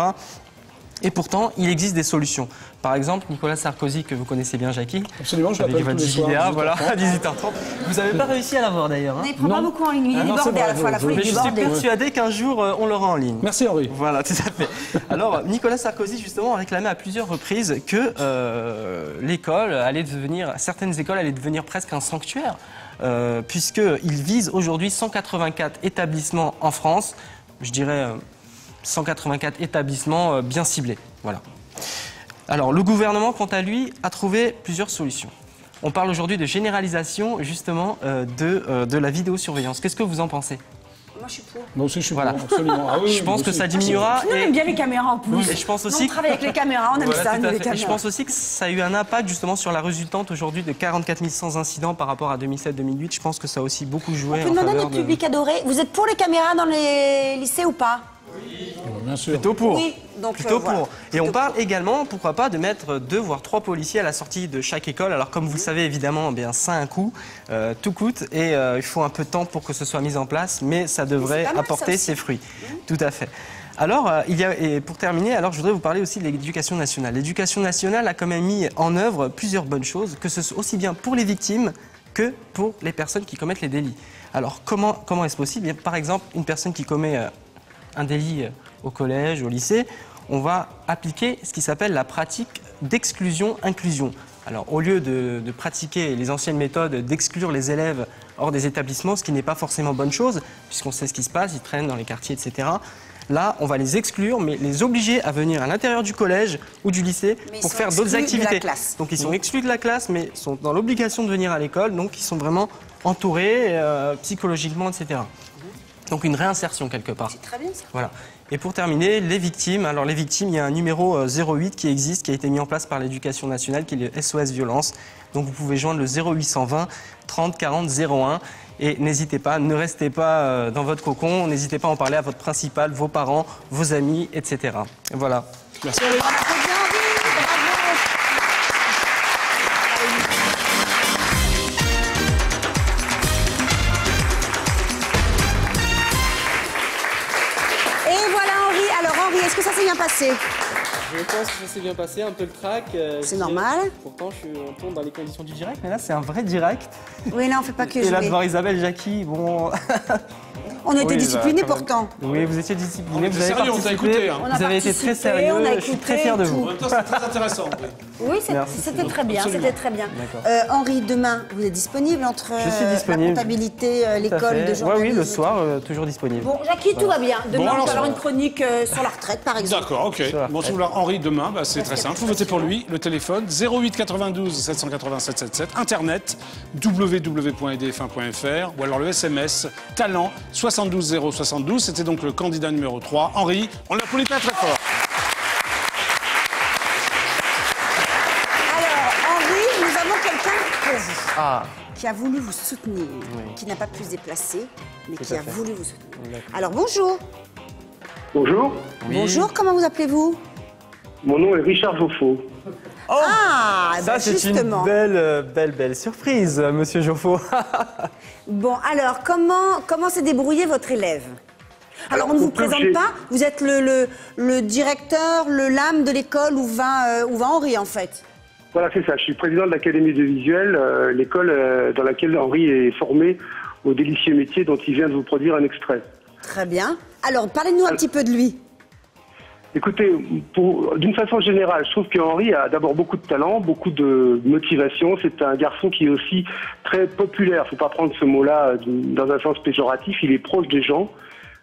S3: Et pourtant, il existe des solutions. Par exemple, Nicolas Sarkozy, que vous connaissez bien, Jackie.
S2: Absolument, je l'appelle tous les soirs.
S3: Voilà, à 18h30. Vous n'avez pas réussi à l'avoir d'ailleurs.
S1: Il ne prend pas beaucoup en ligne, il est débordé à la fois.
S3: Mais je suis persuadé qu'un jour, on l'aura en ligne.
S2: Merci Henri.
S3: Voilà, tout à fait. Alors, Nicolas Sarkozy, justement, a réclamé à plusieurs reprises que l'école allait devenir, certaines écoles allaient devenir presque un sanctuaire, puisqu'il vise aujourd'hui 184 établissements en France, je dirais 184 établissements bien ciblés. Voilà. Alors, le gouvernement, quant à lui, a trouvé plusieurs solutions. On parle aujourd'hui de généralisation, justement, de la vidéosurveillance. Qu'est-ce que vous en pensez ?
S1: Moi, je suis pour.
S2: Moi aussi, je suis pour, absolument. Ah, oui,
S3: je pense que ça diminuera.
S1: On aime bien les caméras en plus.
S3: Et je pense aussi
S1: on travaille avec les caméras, on aime ça, nous, les caméras.
S3: Et je pense aussi que ça a eu un impact, justement, sur la résultante aujourd'hui de 44 100 incidents par rapport à 2007-2008. Je pense que ça a aussi beaucoup joué.
S1: On peut demander à notre public adoré, vous êtes pour les caméras dans les lycées ou pas ?
S2: Oui, bien sûr.
S3: Plutôt pour.
S1: Oui, donc
S3: plutôt
S1: voilà.
S3: pour. Et on parle également, pourquoi pas, de mettre 2 voire 3 policiers à la sortie de chaque école. Alors comme vous le savez évidemment, eh bien, ça a un coût, tout coûte et il faut un peu de temps pour que ce soit mis en place, mais ça devrait apporter ses fruits. Tout à fait. Alors, et pour terminer, alors, je voudrais vous parler aussi de l'éducation nationale. L'éducation nationale a quand même mis en œuvre plusieurs bonnes choses, que ce soit aussi bien pour les victimes que pour les personnes qui commettent les délits. Alors comment est-ce possible ? Bien, par exemple, une personne qui commet un délit au collège, au lycée, on va appliquer ce qui s'appelle la pratique d'exclusion-inclusion. Alors, au lieu de pratiquer les anciennes méthodes d'exclure les élèves hors des établissements, ce qui n'est pas forcément bonne chose, puisqu'on sait ce qui se passe, ils traînent dans les quartiers, etc. Là, on va les exclure, mais les obliger à venir à l'intérieur du collège ou du lycée pour faire d'autres activités. Donc, ils sont exclus de la classe, mais sont dans l'obligation de venir à l'école, donc ils sont vraiment entourés psychologiquement, etc. Donc une réinsertion quelque part.
S1: C'est très bien ça.
S3: Voilà. Et pour terminer, les victimes. Alors les victimes, il y a un numéro 08 qui existe, qui a été mis en place par l'Éducation nationale, qui est le SOS Violence. Donc vous pouvez joindre le 0820 30 40 01. Et n'hésitez pas, ne restez pas dans votre cocon, n'hésitez pas à en parler à votre principal, vos parents, vos amis, etc. Voilà.
S2: Merci.
S1: Est-ce que ça s'est bien passé?
S3: Je pense que ça s'est bien passé, un peu le track.
S1: C'est normal.
S3: Pourtant, on tourne dans les conditions du direct, mais là, c'est un vrai direct.
S1: Oui, là, on ne fait pas que jouer.
S3: Et là, de voir Isabelle, Jackie, bon...
S1: On a été disciplinés pourtant.
S3: Oui, vous étiez disciplinés.
S2: Vous avez sérieux, on t'a écouté. Hein.
S3: Vous avez été très sérieux. Je suis très fier de vous.
S2: En même temps, c'est très intéressant.
S1: Oui, c'était très bien. C'était très bien. Henri, demain, vous êtes disponible entre la comptabilité, l'école de journalisme?
S3: Oui, le soir, toujours disponible.
S1: Bon, Jackie, tout va bien. Demain, on va avoir une chronique sur la retraite, par exemple.
S2: D'accord, ok. Bon, si vous voulez Henri demain, bah, c'est très simple. Vous votez pour lui. Le téléphone 08 92 787 77. Internet www.edf1.fr ou alors le SMS talent 72 072. C'était donc le candidat numéro 3, Henri. On l'applaudit très très fort.
S1: Alors, Henri, nous avons quelqu'un pour vous. Qui a voulu vous soutenir, qui n'a pas pu se déplacer, mais qui a voulu vous soutenir. Alors, bonjour.
S12: Bonjour.
S1: Oui. Bonjour, comment vous appelez-vous?
S12: Mon nom est Richard Joffo.
S3: Oh, ça, c'est une belle surprise, monsieur Joffo.
S1: Bon, alors, comment s'est débrouillé votre élève? Alors, on ne vous présente pas, vous êtes le directeur, l'âme de l'école où va Henri, en fait.
S12: Voilà, c'est ça. Je suis président de l'Académie de Visuel, l'école dans laquelle Henri est formé au délicieux métier dont il vient de vous produire un extrait.
S1: Très bien. Alors, parlez-nous un petit peu de lui.
S12: Écoutez, d'une façon générale, je trouve qu'Henri a d'abord beaucoup de talent, beaucoup de motivation. C'est un garçon qui est aussi très populaire. Il ne faut pas prendre ce mot-là dans un sens péjoratif. Il est proche des gens.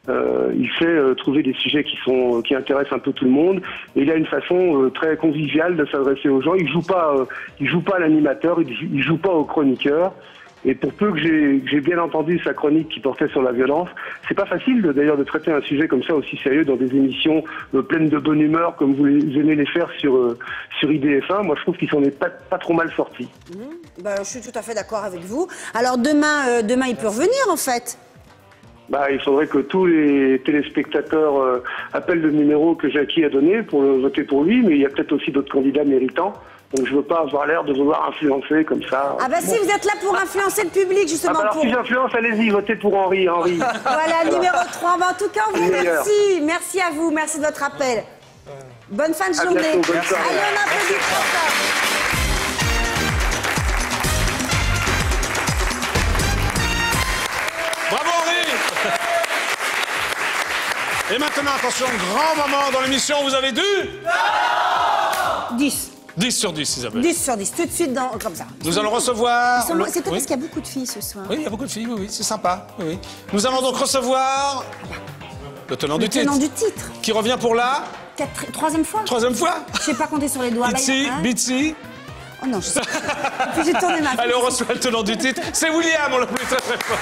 S12: Il sait trouver des sujets qui intéressent un peu tout le monde. Et il a une façon très conviviale de s'adresser aux gens. Il joue pas à l'animateur, il joue pas au chroniqueur. Et pour peu que j'ai bien entendu sa chronique qui portait sur la violence, c'est pas facile d'ailleurs de traiter un sujet comme ça aussi sérieux dans des émissions pleines de bonne humeur comme vous aimez les faire sur IDF1. Moi je trouve qu'il s'en est pas trop mal sorti.
S1: Je suis tout à fait d'accord avec vous. Alors demain il peut revenir en fait.
S12: Il faudrait que tous les téléspectateurs appellent le numéro que Jackie a donné pour voter pour lui, mais il y a peut-être aussi d'autres candidats méritants. Donc je veux pas avoir l'air de vouloir influencer comme ça.
S1: Ah si vous êtes là pour influencer le public justement.
S12: Alors si j'influence, allez-y, votez pour Henri.
S1: Voilà, numéro 3. En tout cas, on vous remercie. Merci à vous, merci de votre appel. Bonne fin de journée.
S12: Bientôt, bonne soirée.
S1: Allez, on applaudit pour ça.
S2: Bravo Henri. Et maintenant, attention, grand moment dans l'émission, vous avez
S1: 10.
S2: 10 sur 10, Isabelle.
S1: 10 sur 10, tout de suite comme ça.
S2: Nous allons recevoir...
S1: C'est peut-être parce qu'il y a beaucoup de filles ce soir.
S2: Oui, il y a beaucoup de filles, oui, c'est sympa. Oui. Nous allons donc recevoir le tenant du titre. Qui revient pour la...
S1: Troisième fois.
S2: Troisième fois.
S1: Je sais pas compter sur les doigts.
S2: Bitsy.
S1: Oh non, je sais pas. Puis j'ai tourné ma...
S2: Allez, on reçoit le tenant du titre. C'est William, on l'applaudit très très fort.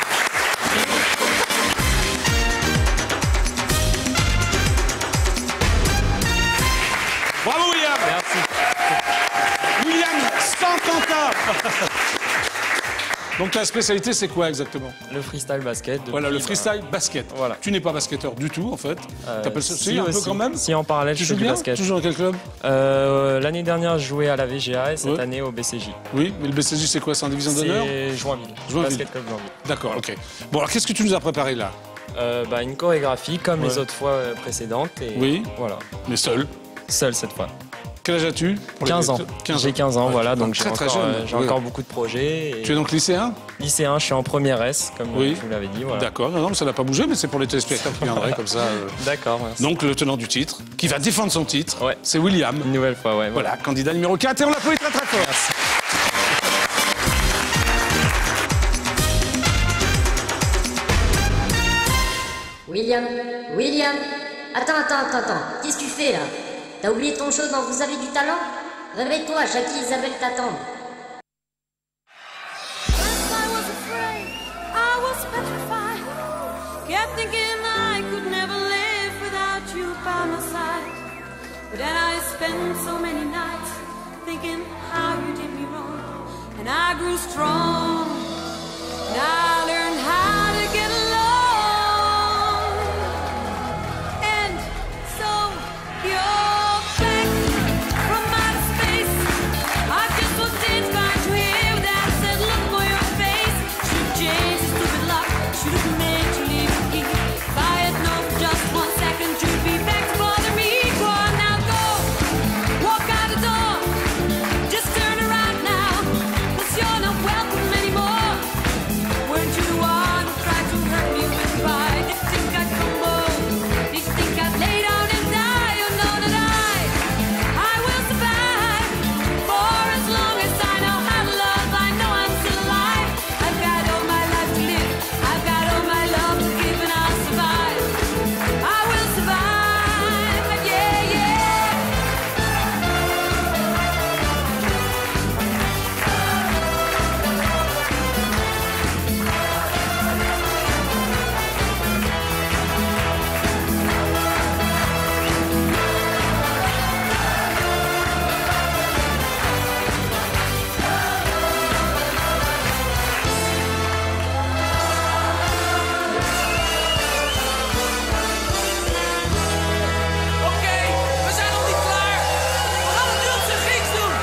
S2: Bravo William.
S5: Merci.
S2: William Santantin. Donc ta spécialité c'est quoi exactement?
S5: Le freestyle basket.
S2: Voilà, le freestyle basket.
S5: Voilà.
S2: Tu n'es pas basketteur du tout en fait. T'appelles ça un peu quand même?
S5: Si, en parallèle, je fais du basket.
S2: Tu joues dans quel club?
S5: L'année dernière, je jouais à la VGA et cette année au BCJ.
S2: Oui, mais le BCJ c'est quoi? C'est en division d'honneur?
S5: C'est Joinville. Basket Club Joinville.
S2: D'accord, ok. Bon alors qu'est-ce que tu nous as préparé là?
S5: Une chorégraphie comme les autres fois précédentes. Et
S2: oui.
S5: Voilà.
S2: Mais seul?
S5: Seul cette fois.
S2: Quel âge as-tu?
S5: 15 ans. J'ai 15 ans, voilà, donc j'ai encore beaucoup de projets.
S2: Tu es donc lycéen?
S5: Lycéen, je suis en première S, comme je vous l'avais dit. Voilà.
S2: D'accord, non, mais ça n'a pas bougé, mais c'est pour les téléspectateurs qui viendraient comme ça.
S5: D'accord, merci.
S2: Donc le tenant du titre, qui va défendre son titre, c'est William.
S5: Une nouvelle fois, ouais.
S2: Voilà, candidat numéro 4, et on l'applaudit très très fort.
S5: Merci.
S13: William, attends, qu'est-ce que tu fais là? T'as oublié ton chose dont vous avez du talent? Réveille-toi, Jackie et Isabelle t'attendent.
S6: Kept thinking I could never live without you by my side. But then I spent so many nights thinking how you did me wrong. And I grew strong. And I learned how to get along. And so you're back from outer space. I just was inspired to hear that said look for your face. Should change the stupid luck. Should have made you leave the key. If I had known for just 1 second you'd be back to bother me. Go on now, go. Walk out the door. Just turn around now. 'Cause you're not welcome anymore. Weren't you the one who tried to hurt me with pride? Did you think I'd crumble? Did you think I'd lay down and die? You know that I will survive. For as long as I know how to love, I know I'm still alive. I've got all my life to live. I've got all my love to give, and I'll survive. I will survive. Yeah, yeah. Oké, we zijn nog niet klaar. We gaan het nu op zijn Grieks doen.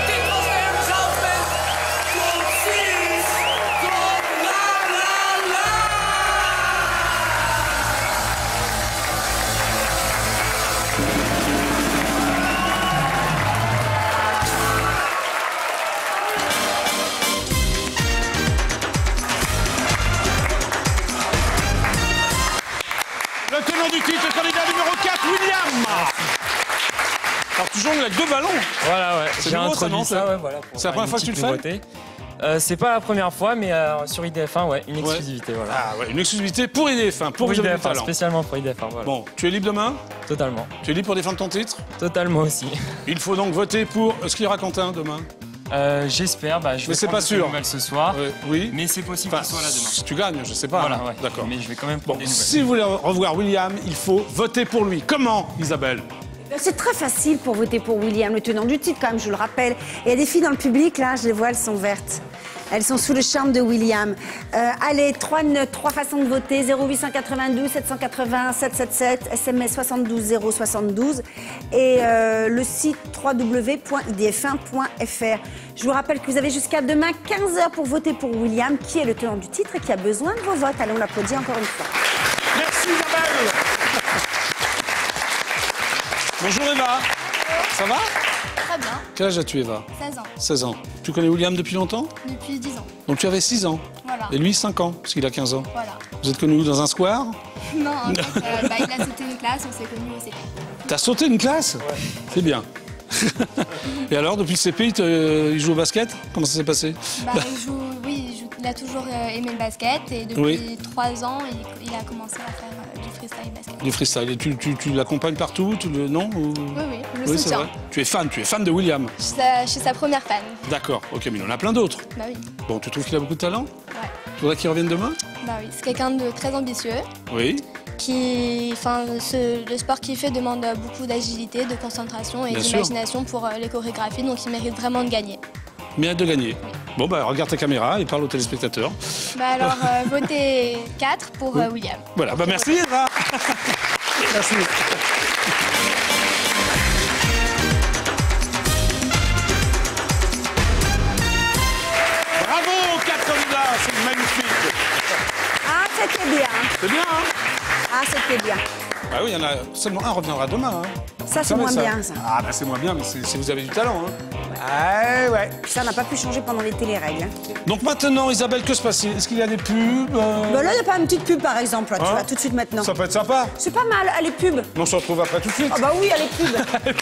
S6: Dit was Ergens Houtband. Tot ziens. Tot la la la.
S2: Le tenant du titre, le candidat numéro 4, William. Alors toujours avec 2 ballons.
S5: Voilà, ouais.
S2: C'est
S5: J'ai
S2: nouveau, ça,
S5: introduit
S2: non,
S5: ça, ouais, voilà.
S2: C'est la première fois que tu le fais?
S5: C'est pas la première fois, mais sur IDF1, ouais, une exclusivité, voilà.
S2: Ah ouais, une exclusivité pour IDF1, pour Jeux du
S5: IDF1,
S2: talent.
S5: spécialement pour IDF1, voilà.
S2: Bon, tu es libre demain?
S5: Totalement.
S2: Tu es libre pour défendre ton titre?
S5: Totalement aussi.
S2: Il faut donc voter pour... Est-ce qu'il y aura Quentin demain?
S5: J'espère, je vais
S2: Mais c'est
S5: prendre
S2: pas
S5: des
S2: sûr.
S5: nouvelles ce soir.
S2: Oui.
S5: Mais c'est possible qu'il soit là demain.
S2: Si tu gagnes, je sais pas.
S5: Voilà,
S2: hein.
S5: ouais.
S2: D'accord.
S5: Mais je vais quand même prendre des nouvelles.
S2: Si vous voulez revoir William, il faut voter pour lui. Comment, Isabelle?
S1: C'est très facile pour voter pour William, le tenant du titre quand même, je le rappelle. Et il y a des filles dans le public, là, je les vois, elles sont vertes. Elles sont sous le charme de William. Allez, trois façons de voter, 0892 780 777, SMS 72 072 et le site www.idf1.fr. Je vous rappelle que vous avez jusqu'à demain 15h pour voter pour William, qui est le tenant du titre et qui a besoin de vos votes. Allez, on l'applaudit encore une fois.
S2: Merci Isabelle. Bonjour Eva. Ça va?
S14: Très bien.
S2: Quel âge as-tu Eva?
S14: 16 ans.
S2: 16 ans. Tu connais William depuis longtemps?
S14: Depuis 10 ans.
S2: Donc tu avais 6 ans.
S14: Voilà.
S2: Et lui 5 ans, parce qu'il a 15 ans.
S14: Voilà.
S2: Vous êtes connus où, dans un square?
S14: Non, en fait, il a sauté une classe, on s'est connus au CP.
S2: T'as sauté une classe? Ouais. C'est bien. Et alors, depuis le CP, il joue au basket? Comment ça s'est passé?
S14: Il a toujours aimé le basket et depuis 3 ans, il a commencé à faire du freestyle basket.
S2: Du freestyle. Et tu l'accompagnes partout? Non ou...
S14: Oui, je le soutiens.
S2: Vrai. Tu es fan de William?
S14: Je suis sa première fan.
S2: D'accord, ok, mais il en a plein d'autres.
S14: Bah oui.
S2: Bon, tu trouves qu'il a beaucoup de talent?
S14: Ouais.
S2: Tu voudrais qu'il revienne demain?
S14: Bah oui, c'est quelqu'un de très ambitieux.
S2: Oui.
S14: Le sport qu'il fait demande beaucoup d'agilité, de concentration et d'imagination pour les chorégraphies, donc il mérite vraiment de gagner.
S2: Mérite de gagner. Oui. Bon, bah regarde ta caméra et parle aux téléspectateurs.
S14: Bah alors, votez 4 pour William.
S2: Voilà, bah merci Eva. Merci.
S1: c'est bien.
S2: Ah oui, il y en a seulement un reviendra demain. Hein.
S1: Ça, c'est moins bien, ça.
S2: Ah, bah c'est moins bien, mais si vous avez du talent. Hein. Ouais. Ouais.
S1: Ça n'a pas pu changer pendant les télérègles. Hein.
S2: Donc maintenant, Isabelle, que se passe-t-il? Est-ce qu'il y a des pubs
S1: Bah là, il n'y a pas une petite pub, par exemple, là, tu vois, tout de suite maintenant.
S2: Ça peut être sympa.
S1: C'est pas mal, allez, pub.
S2: On se retrouve après tout de suite.
S1: Ah bah oui, allez, pub.